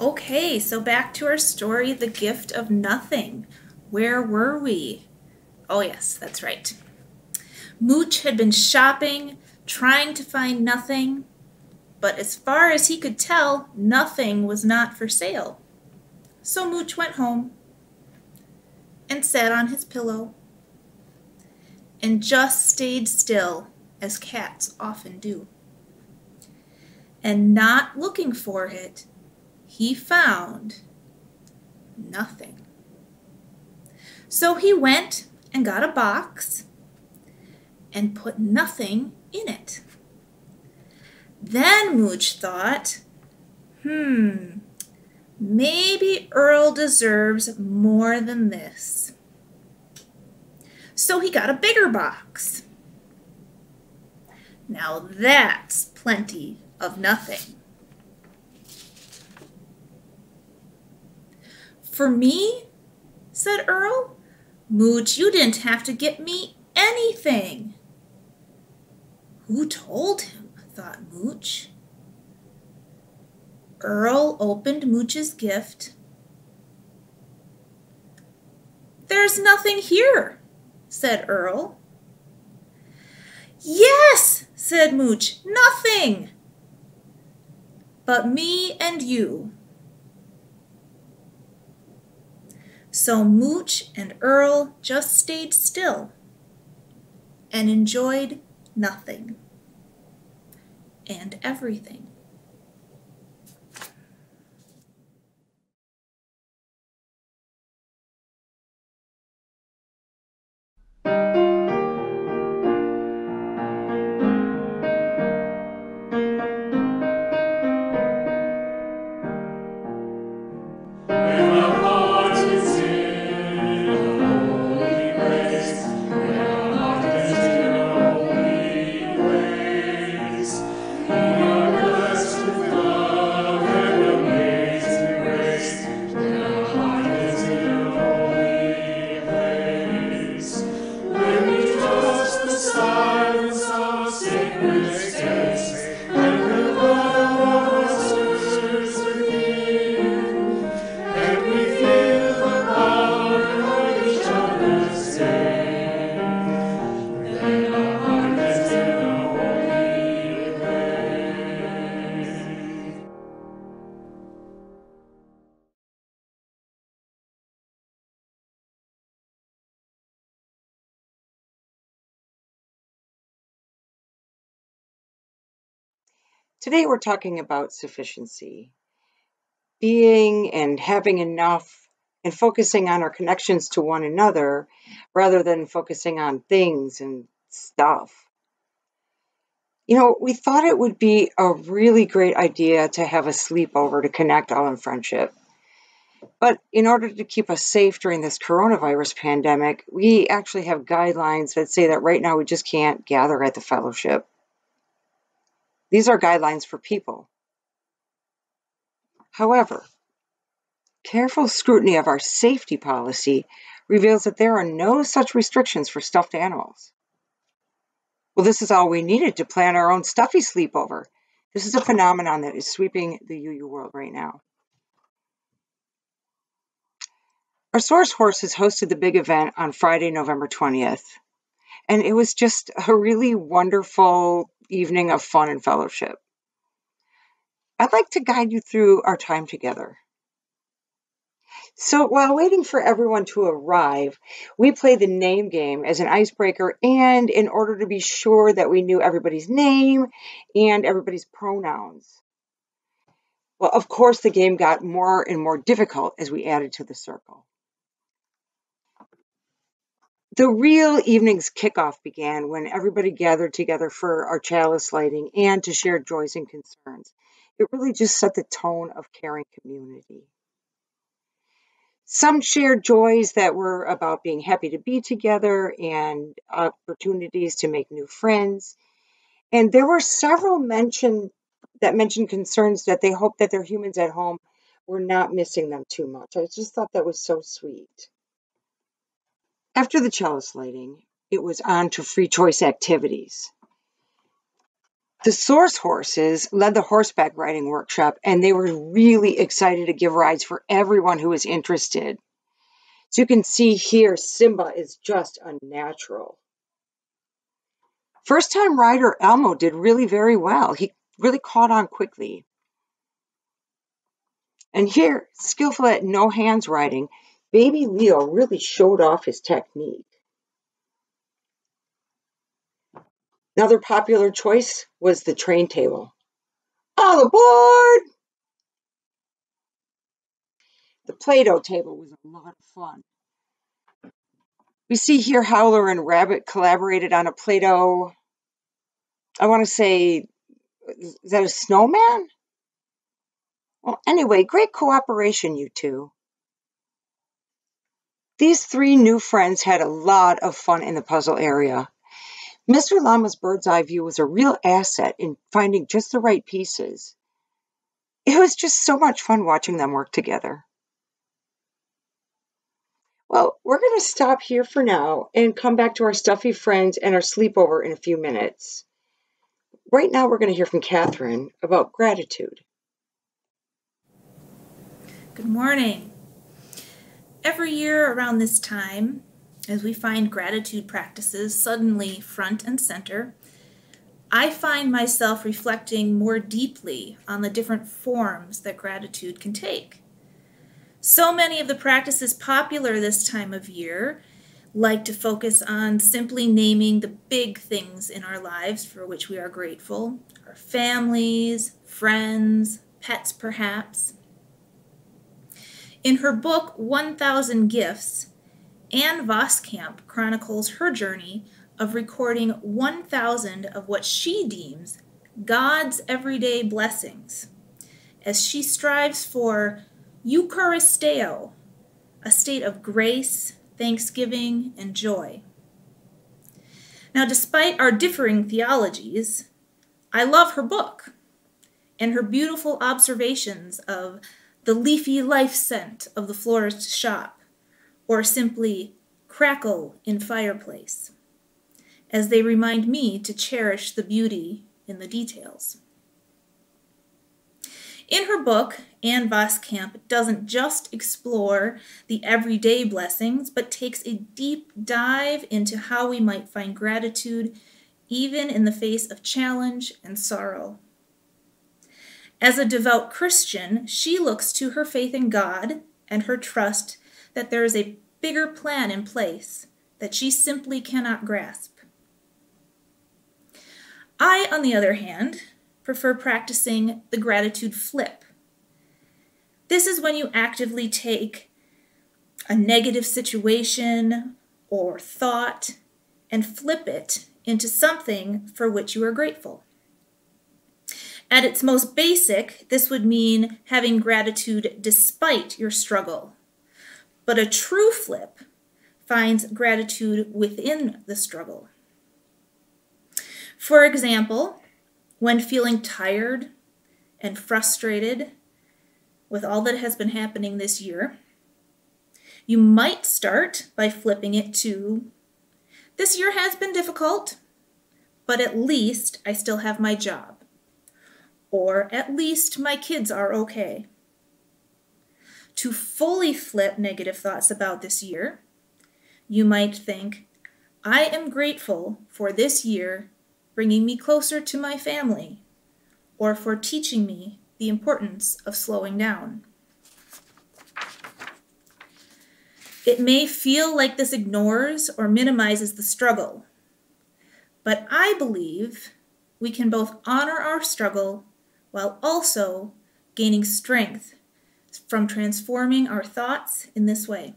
Okay, so back to our story, The Gift of Nothing. Where were we? Oh, yes, that's right. Mooch had been shopping, trying to find nothing, but as far as he could tell, nothing was not for sale. So Mooch went home and sat on his pillow and just stayed still, as cats often do. And not looking for it, he found nothing. So he went and got a box and put nothing in it. Then Mooch thought, maybe Earl deserves more than this. So he got a bigger box. Now that's plenty of nothing. For me? Said Earl. Mooch, you didn't have to get me anything. Who told him? Thought Mooch. Earl opened Mooch's gift. There's nothing here, said Earl. Yes, said Mooch, nothing. But me and you. So Mooch and Earl just stayed still and enjoyed nothing and everything. Today we're talking about sufficiency, being and having enough, and focusing on our connections to one another rather than focusing on things and stuff. We thought it would be a really great idea to have a sleepover to connect all in friendship. But in order to keep us safe during this coronavirus pandemic, we actually have guidelines that say that right now we just can't gather at the fellowship. These are guidelines for people. However, careful scrutiny of our safety policy reveals that there are no such restrictions for stuffed animals. Well, this is all we needed to plan our own stuffy sleepover. This is a phenomenon that is sweeping the UU world right now. Our Source Horses hosted the big event on Friday, November 20th, and it was just a really wonderful evening of fun and fellowship. I'd like to guide you through our time together. So while waiting for everyone to arrive, we played the name game as an icebreaker and in order to be sure that we knew everybody's name and everybody's pronouns. Well, of course, the game got more and more difficult as we added to the circle. The real evening's kickoff began when everybody gathered together for our chalice lighting and to share joys and concerns. It really just set the tone of caring community. Some shared joys that were about being happy to be together and opportunities to make new friends. And there were several mentioned concerns that they hoped that their humans at home were not missing them too much. I just thought that was so sweet. After the chalice lighting, it was on to free choice activities. The Source horses led the horseback riding workshop, and they were really excited to give rides for everyone who was interested. So you can see here, Simba is just unnatural. First-time rider Elmo did really very well. He really caught on quickly. And here, skillful at no hands riding, baby Leo really showed off his technique. Another popular choice was the train table. All aboard! The Play-Doh table was a lot of fun. We see here Howler and Rabbit collaborated on a Play-Doh, I want to say, is that a snowman? Well, anyway, great cooperation, you two. These three new friends had a lot of fun in the puzzle area. Mr. Llama's bird's eye view was a real asset in finding just the right pieces. It was just so much fun watching them work together. Well, we're going to stop here for now and come back to our stuffy friends and our sleepover in a few minutes. Right now, we're going to hear from Catherine about gratitude. Good morning. Every year around this time, as we find gratitude practices suddenly front and center, I find myself reflecting more deeply on the different forms that gratitude can take. So many of the practices popular this time of year like to focus on simply naming the big things in our lives for which we are grateful, our families, friends, pets perhaps. In her book, 1,000 Gifts, Anne Voskamp chronicles her journey of recording 1,000 of what she deems God's everyday blessings, as she strives for Eucharisteo, a state of grace, thanksgiving, and joy. Now, despite our differing theologies, I love her book and her beautiful observations of the leafy life scent of the florist's shop, or simply crackle in fireplace, as they remind me to cherish the beauty in the details. In her book, Anne Voskamp doesn't just explore the everyday blessings, but takes a deep dive into how we might find gratitude even in the face of challenge and sorrow. As a devout Christian, she looks to her faith in God and her trust that there is a bigger plan in place that she simply cannot grasp. I, on the other hand, prefer practicing the gratitude flip. This is when you actively take a negative situation or thought and flip it into something for which you are grateful. At its most basic, this would mean having gratitude despite your struggle. But a true flip finds gratitude within the struggle. For example, when feeling tired and frustrated with all that has been happening this year, you might start by flipping it to, this year has been difficult, but at least I still have my job. Or at least my kids are okay. To fully flip negative thoughts about this year, you might think, I am grateful for this year bringing me closer to my family, or for teaching me the importance of slowing down. It may feel like this ignores or minimizes the struggle, but I believe we can both honor our struggle while also gaining strength from transforming our thoughts in this way.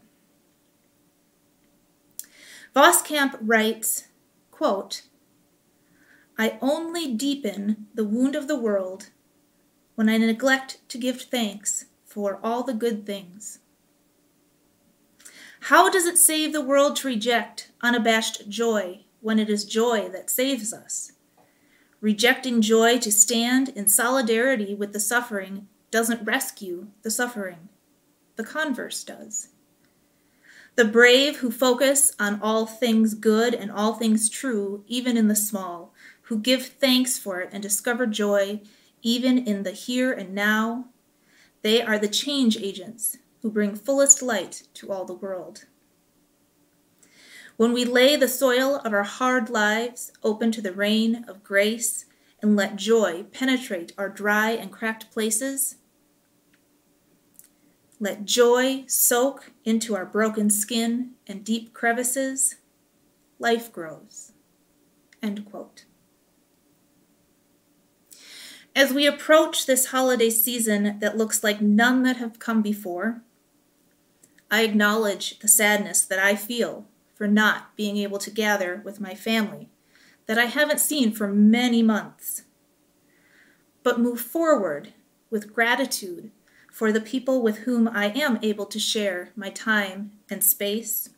Voskamp writes, quote, I only deepen the wound of the world when I neglect to give thanks for all the good things. How does it save the world to reject unabashed joy when it is joy that saves us? Rejecting joy to stand in solidarity with the suffering doesn't rescue the suffering. The converse does. The brave who focus on all things good and all things true, even in the small, who give thanks for it and discover joy even in the here and now. They are the change agents who bring fullest light to all the world. When we lay the soil of our hard lives open to the rain of grace and let joy penetrate our dry and cracked places, let joy soak into our broken skin and deep crevices, life grows. End quote. As we approach this holiday season that looks like none that have come before, I acknowledge the sadness that I feel for not being able to gather with my family that I haven't seen for many months, but move forward with gratitude for the people with whom I am able to share my time and space,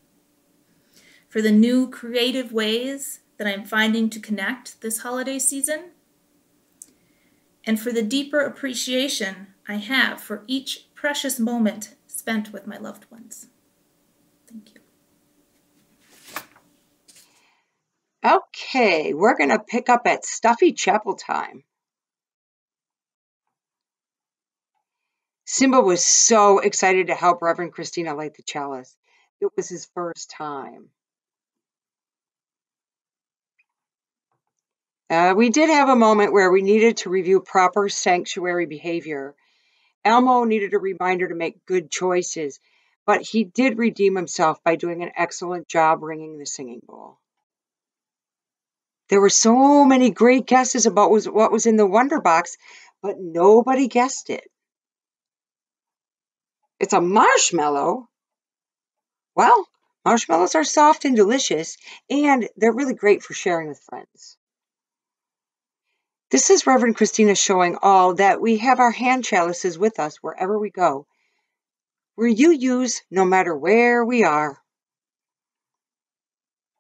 for the new creative ways that I'm finding to connect this holiday season, and for the deeper appreciation I have for each precious moment spent with my loved ones. Thank you. Okay, we're going to pick up at stuffy chapel time. Simba was so excited to help Reverend Christina light the chalice. It was his first time. We did have a moment where we needed to review proper sanctuary behavior. Elmo needed a reminder to make good choices, but he did redeem himself by doing an excellent job ringing the singing bowl. There were so many great guesses about what was in the Wonder Box, but nobody guessed it. It's a marshmallow. Well, marshmallows are soft and delicious, and they're really great for sharing with friends. This is Reverend Christina showing all that we have our hand chalices with us wherever we go. We're UUs no matter where we are.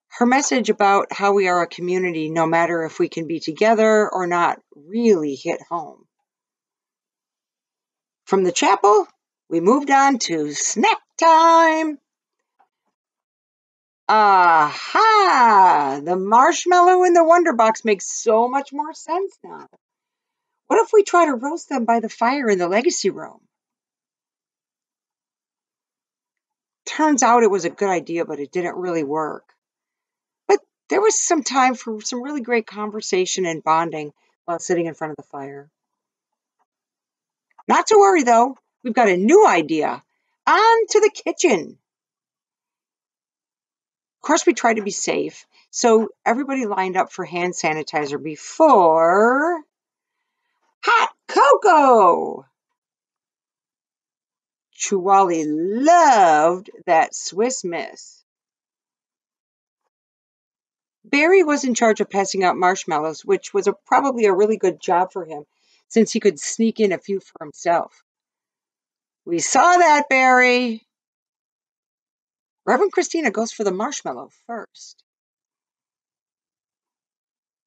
Her message about how we are a community no matter if we can be together or not really hit home. From the chapel, we moved on to snack time. Aha! The marshmallow in the Wonder Box makes so much more sense now. What if we try to roast them by the fire in the legacy room? Turns out it was a good idea, but it didn't really work. But there was some time for some really great conversation and bonding while sitting in front of the fire. Not to worry, though. We've got a new idea. On to the kitchen. Of course, we tried to be safe, so everybody lined up for hand sanitizer before hot cocoa. Chuwali loved that Swiss Miss. Barry was in charge of passing out marshmallows, which was probably a really good job for him, since he could sneak in a few for himself. We saw that, Barry. Reverend Christina goes for the marshmallow first.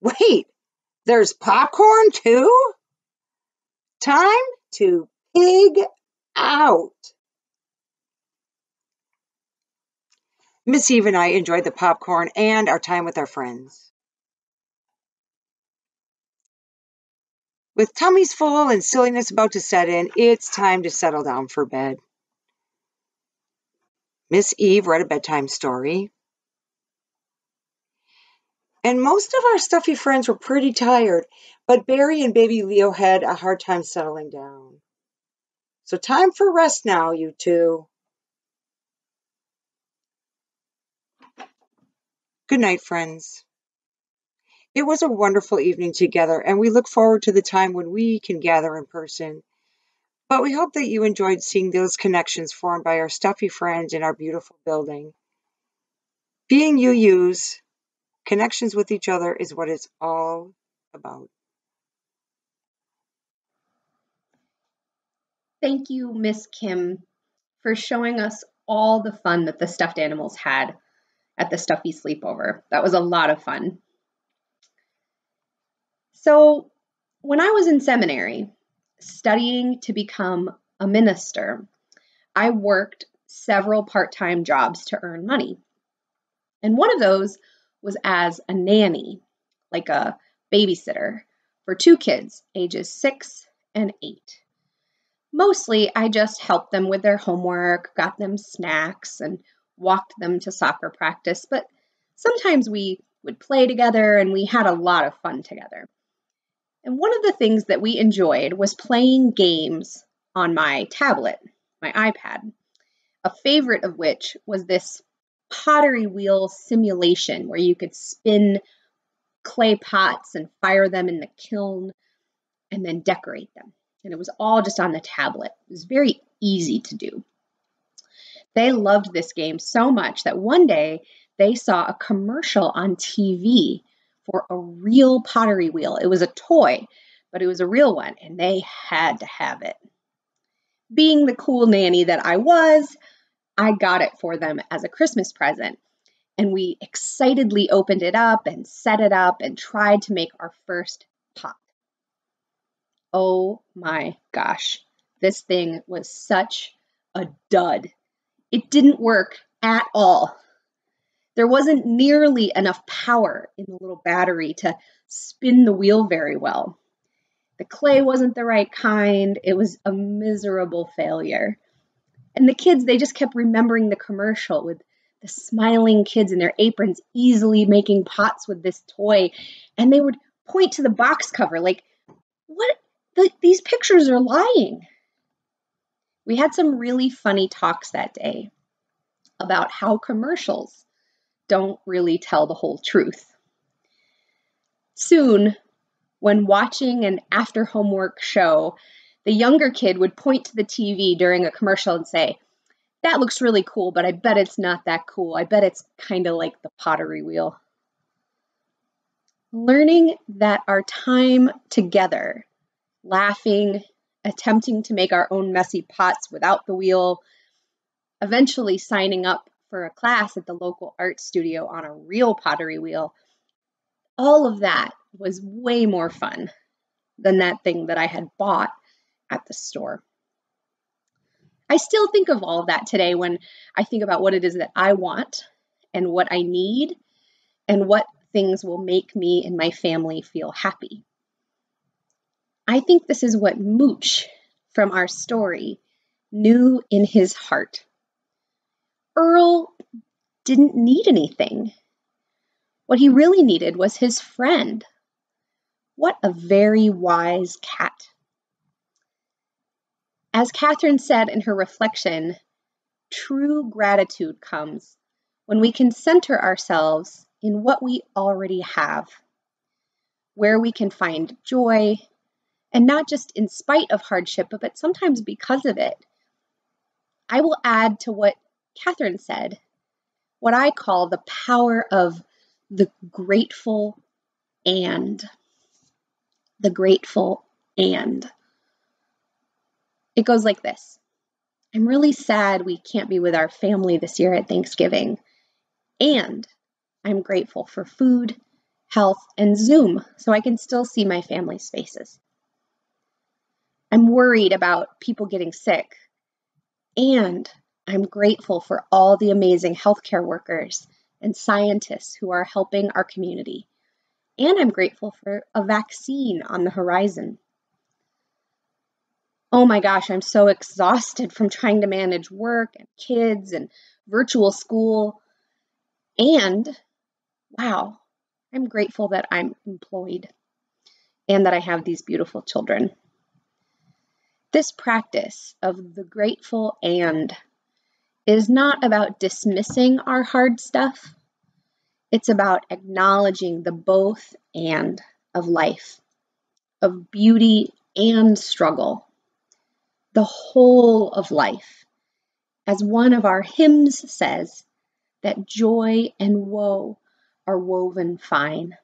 Wait, there's popcorn too? Time to pig out. Miss Eve and I enjoyed the popcorn and our time with our friends. With tummies full and silliness about to set in, it's time to settle down for bed. Miss Eve read a bedtime story. And most of our stuffy friends were pretty tired, but Barry and baby Leo had a hard time settling down. So time for rest now, you two. Good night, friends. It was a wonderful evening together, and we look forward to the time when we can gather in person. But we hope that you enjoyed seeing those connections formed by our stuffy friends in our beautiful building. Being UUs, connections with each other is what it's all about. Thank you, Miss Kim, for showing us all the fun that the stuffed animals had at the Stuffy Sleepover. That was a lot of fun. So, when I was in seminary, studying to become a minister, I worked several part-time jobs to earn money. And one of those was as a nanny, like a babysitter for 2 kids, ages 6 and 8. Mostly, I just helped them with their homework, got them snacks, and walked them to soccer practice. But sometimes we would play together, and we had a lot of fun together. And one of the things that we enjoyed was playing games on my tablet, my iPad, a favorite of which was this pottery wheel simulation where you could spin clay pots and fire them in the kiln and then decorate them. And it was all just on the tablet. It was very easy to do. They loved this game so much that one day they saw a commercial on TV for a real pottery wheel. It was a toy, but it was a real one, and they had to have it. Being the cool nanny that I was, I got it for them as a Christmas present. And we excitedly opened it up and set it up and tried to make our first pot. Oh my gosh, this thing was such a dud. It didn't work at all. There wasn't nearly enough power in the little battery to spin the wheel very well. The clay wasn't the right kind. It was a miserable failure. And the kids, they just kept remembering the commercial with the smiling kids in their aprons easily making pots with this toy. And they would point to the box cover like, what? These pictures are lying. We had some really funny talks that day about how commercials don't really tell the whole truth. Soon, when watching an after homework show, the younger kid would point to the TV during a commercial and say, "That looks really cool, but I bet it's not that cool. I bet it's kind of like the pottery wheel." Learning that our time together, laughing, attempting to make our own messy pots without the wheel, eventually signing up for a class at the local art studio on a real pottery wheel, all of that was way more fun than that thing that I had bought at the store. I still think of all of that today when I think about what it is that I want and what I need and what things will make me and my family feel happy. I think this is what Mooch from our story knew in his heart. Earl didn't need anything. What he really needed was his friend. What a very wise cat. As Catherine said in her reflection, true gratitude comes when we can center ourselves in what we already have, where we can find joy, and not just in spite of hardship, but sometimes because of it. I will add to what Catherine said, what I call the power of the grateful and. The grateful and. It goes like this. I'm really sad we can't be with our family this year at Thanksgiving. And I'm grateful for food, health, and Zoom so I can still see my family's faces. I'm worried about people getting sick. And I'm grateful for all the amazing healthcare workers and scientists who are helping our community. And I'm grateful for a vaccine on the horizon. Oh my gosh, I'm so exhausted from trying to manage work and kids and virtual school. And, wow, I'm grateful that I'm employed and that I have these beautiful children. This practice of the grateful and is not about dismissing our hard stuff. It's about acknowledging the both and of life, of beauty and struggle, the whole of life. As one of our hymns says, that joy and woe are woven fine.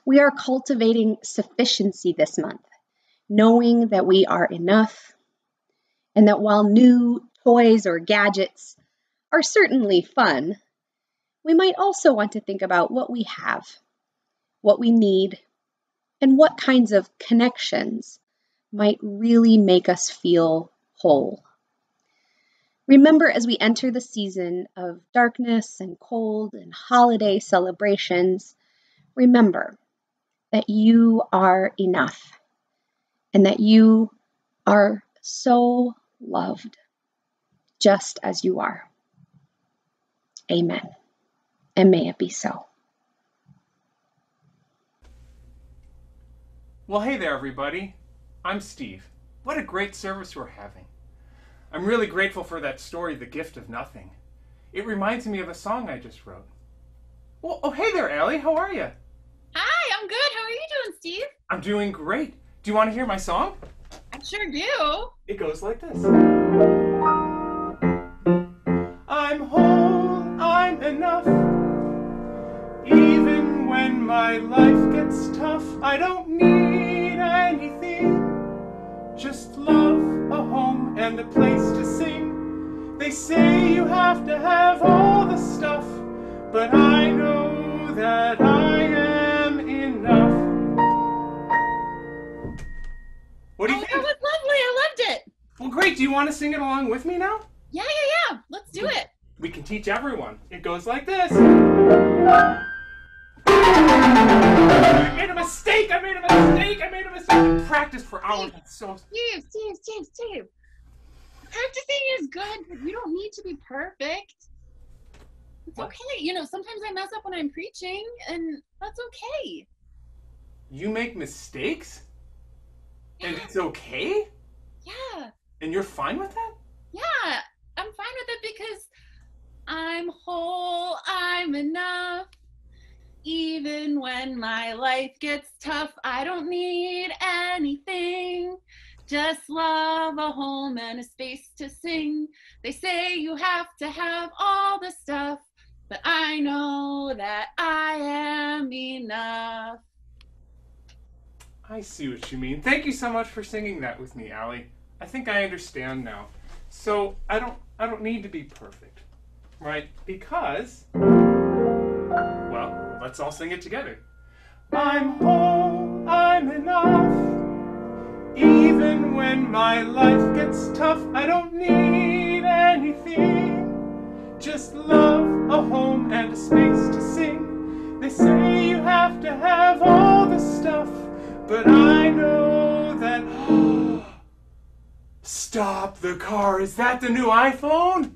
We are cultivating sufficiency this month, knowing that we are enough, and that while new toys or gadgets are certainly fun, we might also want to think about what we have, what we need, and what kinds of connections might really make us feel whole. Remember, as we enter the season of darkness and cold and holiday celebrations, remember that you are enough and that you are so loved just as you are. Amen. And may it be so. Well, hey there, everybody. I'm Steve. What a great service we're having. I'm really grateful for that story, The Gift of Nothing. It reminds me of a song I just wrote. Well, oh, hey there, Allie. How are you? Hi, I'm good. How are you doing, Steve? I'm doing great. Do you want to hear my song? I sure do. It goes like this. I'm whole, I'm enough. Even when my life gets tough, I don't need anything. Just love, a home, and a place to sing. They say you have to have all the stuff, but I know that I am enough. What do you think? That was lovely. I loved it. Well, great. Do you want to sing it along with me now? Yeah. Let's do it. We can teach everyone. It goes like this. I made a mistake. I practiced for hours. Steve. Practicing is good, but you don't need to be perfect. It's okay. Sometimes I mess up when I'm preaching, and that's okay. You make mistakes? Yeah. And it's okay? Yeah. And you're fine with that? Yeah. I'm fine with it because I'm whole, I'm enough. Even when my life gets tough, I don't need anything. Just love, a home, and a space to sing. They say you have to have all the stuff, but I know that I am enough. I see what you mean. Thank you so much for singing that with me, Allie. I think I understand now. So I don't need to be perfect, right? Because, well, let's all sing it together. I'm whole, I'm enough. Even when my life gets tough, I don't need anything. Just love, a home, and a space to sing. They say you have to have all the stuff, but I know that... Stop the car. Is that the new iPhone?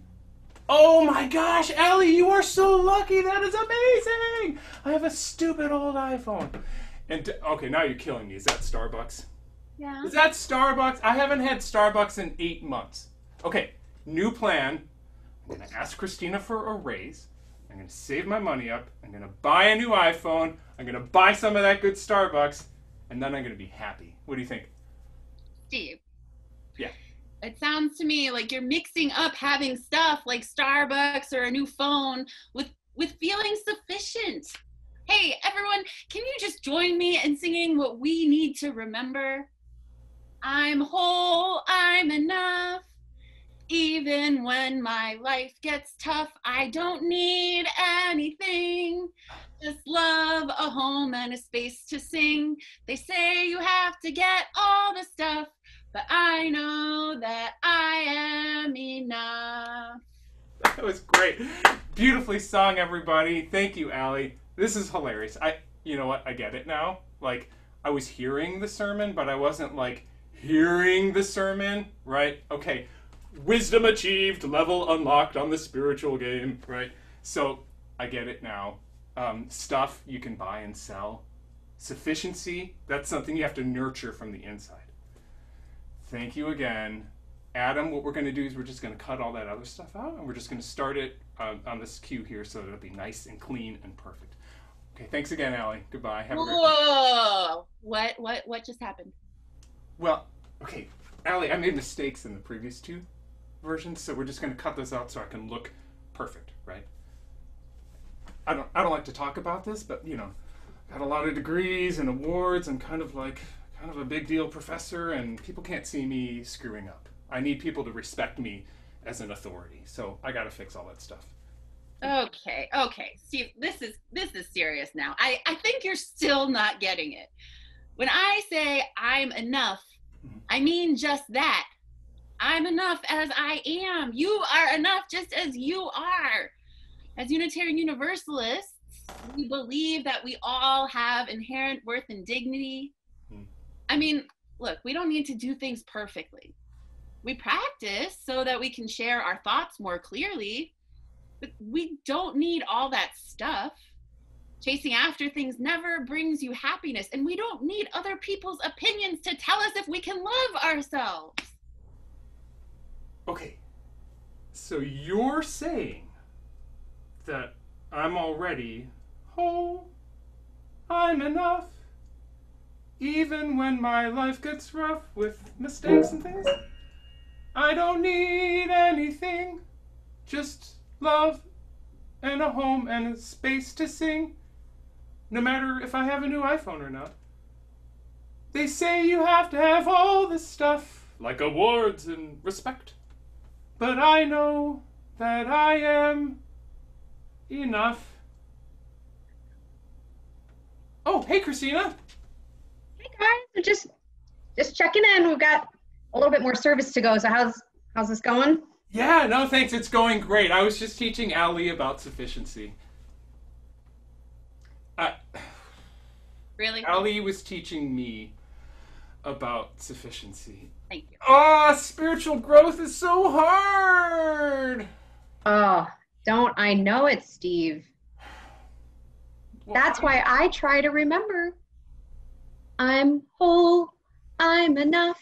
Oh my gosh, Allie, you are so lucky. That is amazing. I have a stupid old iPhone. And okay, now you're killing me. Is that Starbucks? Yeah. Is that Starbucks? I haven't had Starbucks in 8 months. Okay, new plan. I'm going to ask Christina for a raise. I'm going to save my money up. I'm going to buy a new iPhone. I'm going to buy some of that good Starbucks. And then I'm going to be happy. What do you think? Steve. Yeah. It sounds to me like you're mixing up having stuff like Starbucks or a new phone with feeling sufficient. Hey, everyone, can you just join me in singing what we need to remember? I'm whole, I'm enough. Even when my life gets tough, I don't need anything. Just love, a home, and a space to sing. They say you have to get all the stuff, but I know that I am enough. That was great. Beautifully sung, everybody. Thank you, Allie. This is hilarious. You know what? I get it now. Like, I was hearing the sermon, but I wasn't, like, hearing the sermon, right? Okay. Wisdom achieved, level unlocked on the spiritual game, right? So, I get it now. Stuff you can buy and sell. Sufficiency, that's something you have to nurture from the inside. Thank you again. Adam, what we're going to do is we're just going to cut all that other stuff out, and we're just going to start it on this cue here so that it'll be nice and clean and perfect. Okay, thanks again, Allie. Goodbye. Have a great day. Whoa! What just happened? Well, okay, Allie, I made mistakes in the previous 2 versions, so we're just going to cut those out so I can look perfect, right? I don't like to talk about this, but got a lot of degrees and awards. I'm kind of a big deal professor, and people can't see me screwing up. I need people to respect me as an authority, so I got to fix all that stuff. Okay, Steve, this is serious now. I think you're still not getting it. When I say I'm enough, I mean just that. I'm enough as I am. You are enough just as you are. As Unitarian Universalists, We believe that we all have inherent worth and dignity. I mean, look, we don't need to do things perfectly. We practice so that we can share our thoughts more clearly, but we don't need all that stuff. Chasing after things never brings you happiness, and we don't need other people's opinions to tell us if we can love ourselves. Okay, so you're saying that I'm already whole, I'm enough, even when my life gets rough with mistakes and things? I don't need anything, just love and a home and a space to sing, no matter if I have a new iPhone or not. They say you have to have all this stuff, like awards and respect, but I know that I am enough. Oh, hey, Christina. Hey guys, we're just checking in. We've got a little bit more service to go. So how's this going? Yeah, no, thanks. It's going great. I was just teaching Allie about sufficiency. Really? Allie was teaching me about sufficiency. Thank you. Oh, spiritual growth is so hard. Oh, don't I know it, Steve. That's why I try to remember. I'm whole, I'm enough.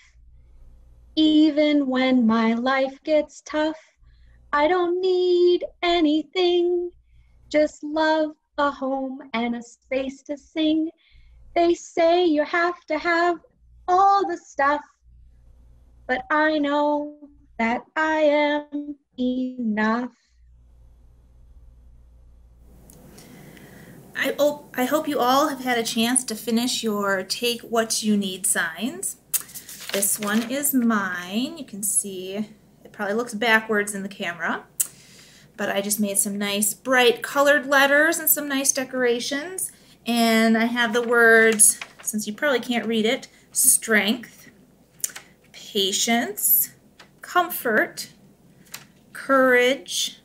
Even when my life gets tough, I don't need anything. Just love, a home, and a space to sing. They say you have to have all the stuff, but I know that I am enough. I hope you all have had a chance to finish your Take What You Need signs. This one is mine. You can see it probably looks backwards in the camera, but I just made some nice bright colored letters and some nice decorations. And I have the words, since you probably can't read it, strength, patience, comfort, courage,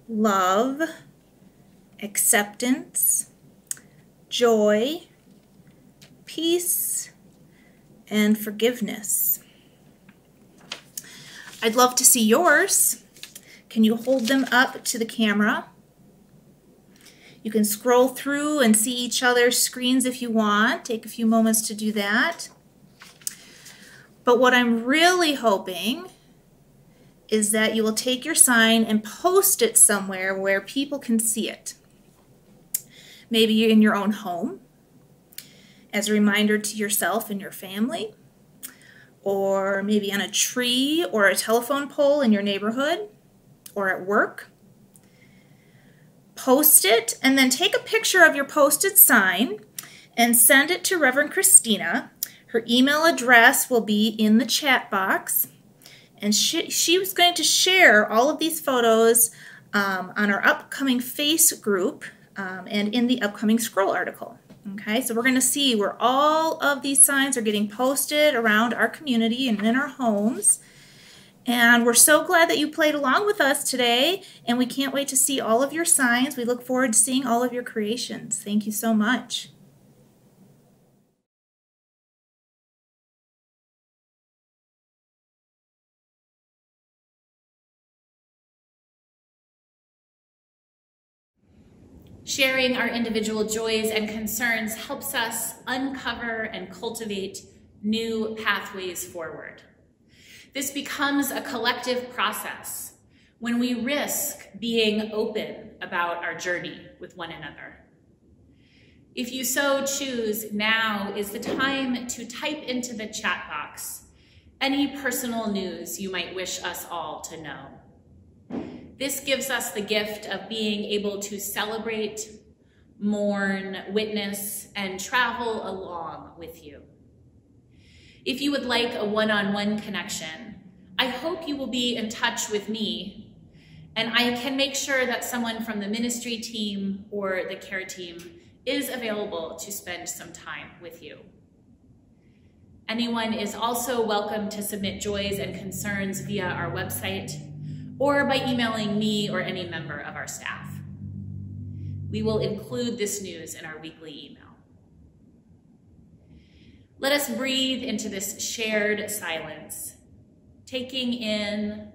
love, acceptance, joy, peace, and forgiveness. I'd love to see yours. Can you hold them up to the camera? You can scroll through and see each other's screens if you want. Take a few moments to do that. But what I'm really hoping is that you will take your sign and post it somewhere where people can see it. Maybe you're in your own home, as a reminder to yourself and your family, or maybe on a tree or a telephone pole in your neighborhood or at work. Post it and then take a picture of your posted sign and send it to Reverend Christina. Her email address will be in the chat box, and she was going to share all of these photos on our upcoming Face group and in the upcoming Scroll article. Okay, so we're going to see where all of these signs are getting posted around our community and in our homes. And we're so glad that you played along with us today, and we can't wait to see all of your signs. We look forward to seeing all of your creations. Thank you so much. Sharing our individual joys and concerns helps us uncover and cultivate new pathways forward. This becomes a collective process when we risk being open about our journey with one another. If you so choose, now is the time to type into the chat box any personal news you might wish us all to know. This gives us the gift of being able to celebrate, mourn, witness, and travel along with you. If you would like a one-on-one connection, I hope you will be in touch with me, and I can make sure that someone from the ministry team or the care team is available to spend some time with you. Anyone is also welcome to submit joys and concerns via our website or by emailing me or any member of our staff. We will include this news in our weekly email. Let us breathe into this shared silence, taking in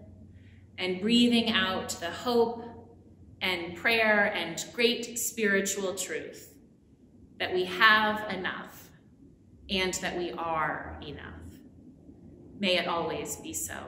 and breathing out the hope and prayer and great spiritual truth that we have enough and that we are enough. May it always be so.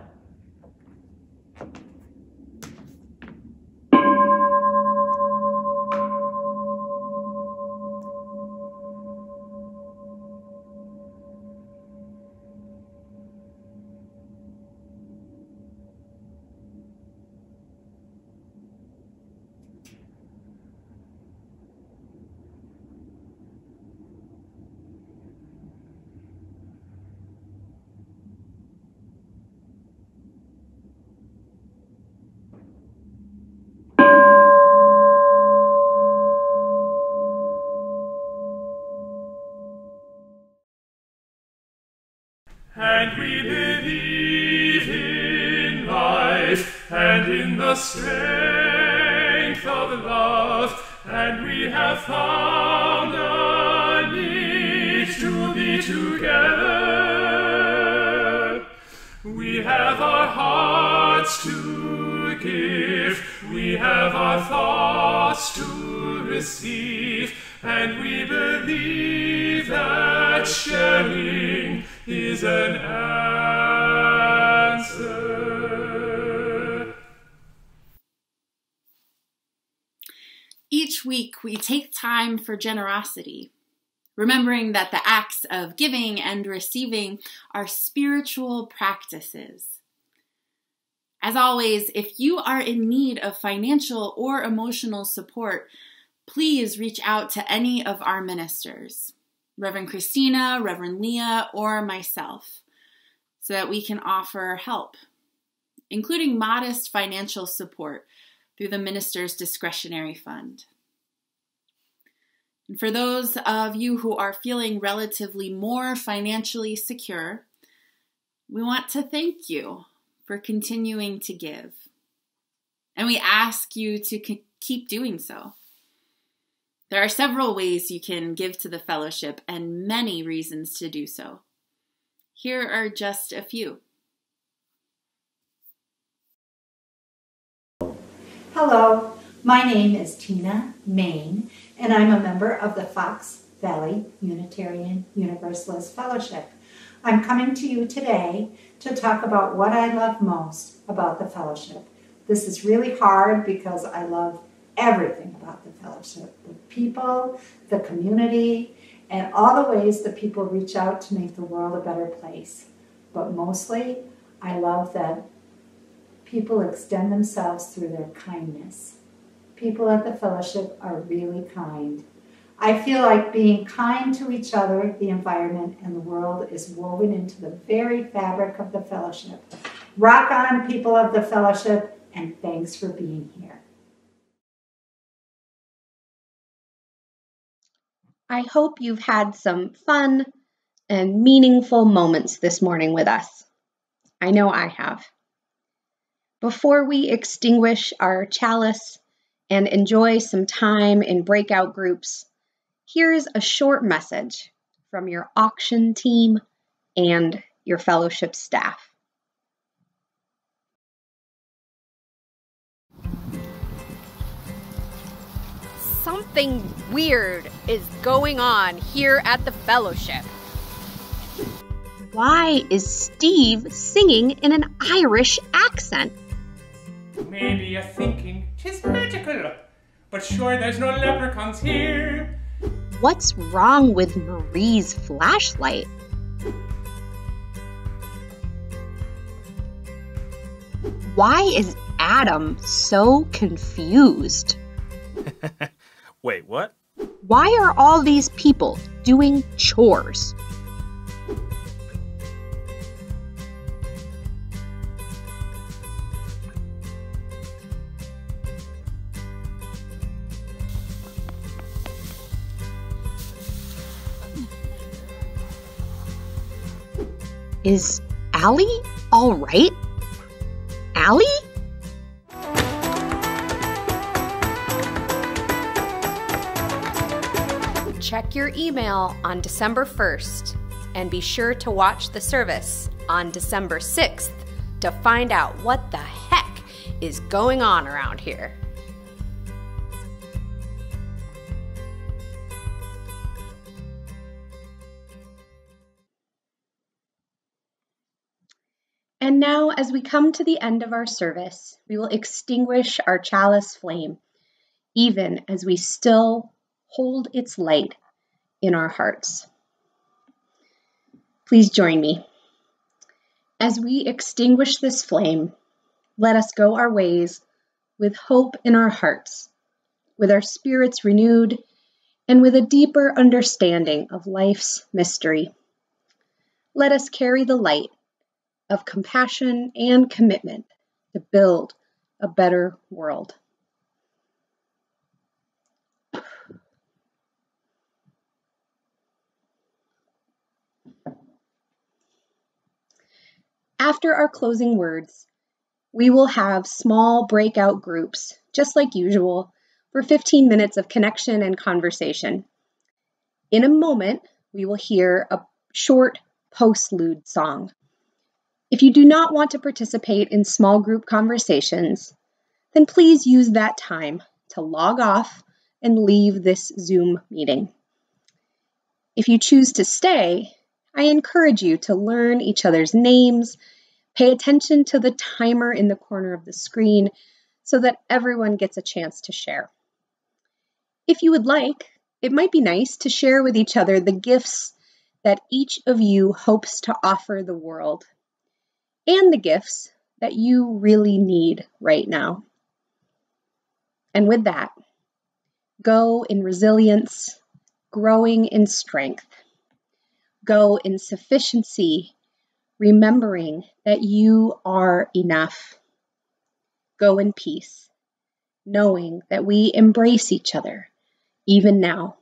And we believe in life and in the strength of love, and we have found a need to be together. We have our hearts to give, we have our thoughts to receive, and we believe that sharing is an answer. Each week we take time for generosity, remembering that the acts of giving and receiving are spiritual practices. As always, if you are in need of financial or emotional support, please reach out to any of our ministers, Reverend Christina, Reverend Leah, or myself, so that we can offer help, including modest financial support through the minister's discretionary fund. And for those of you who are feeling relatively more financially secure, we want to thank you for continuing to give. And we ask you to keep doing so. There are several ways you can give to the fellowship and many reasons to do so. Here are just a few. Hello, my name is Tina Main, and I'm a member of the Fox Valley Unitarian Universalist Fellowship. I'm coming to you today to talk about what I love most about the fellowship. This is really hard because I love everything about the fellowship, the people, the community, and all the ways that people reach out to make the world a better place. But mostly, I love that people extend themselves through their kindness. People at the fellowship are really kind. I feel like being kind to each other, the environment, and the world is woven into the very fabric of the fellowship. Rock on, people of the fellowship, and thanks for being here. I hope you've had some fun and meaningful moments this morning with us. I know I have. Before we extinguish our chalice and enjoy some time in breakout groups, here's a short message from your auction team and your fellowship staff. Something weird is going on here at the fellowship. Why is Steve singing in an Irish accent? Maybe you're thinking 'tis magical, but sure there's no leprechauns here. What's wrong with Marie's flashlight? Why is Adam so confused? Wait, what? Why are all these people doing chores? Is Allie all right? Allie? check your email on December 1st and be sure to watch the service on December 6th to find out what the heck is going on around here. And now, as we come to the end of our service, we will extinguish our chalice flame, even as we still hold its light in our hearts. Please join me. As we extinguish this flame, let us go our ways with hope in our hearts, with our spirits renewed, and with a deeper understanding of life's mystery. Let us carry the light of compassion and commitment to build a better world. After our closing words, we will have small breakout groups, just like usual, for 15 minutes of connection and conversation. In a moment, we will hear a short postlude song. If you do not want to participate in small group conversations, then please use that time to log off and leave this Zoom meeting. If you choose to stay, I encourage you to learn each other's names, pay attention to the timer in the corner of the screen so that everyone gets a chance to share. If you would like, it might be nice to share with each other the gifts that each of you hopes to offer the world, and the gifts that you really need right now. And with that, go in resilience, growing in strength. Go in sufficiency, remembering that you are enough. Go in peace, knowing that we embrace each other, even now,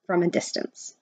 from a distance.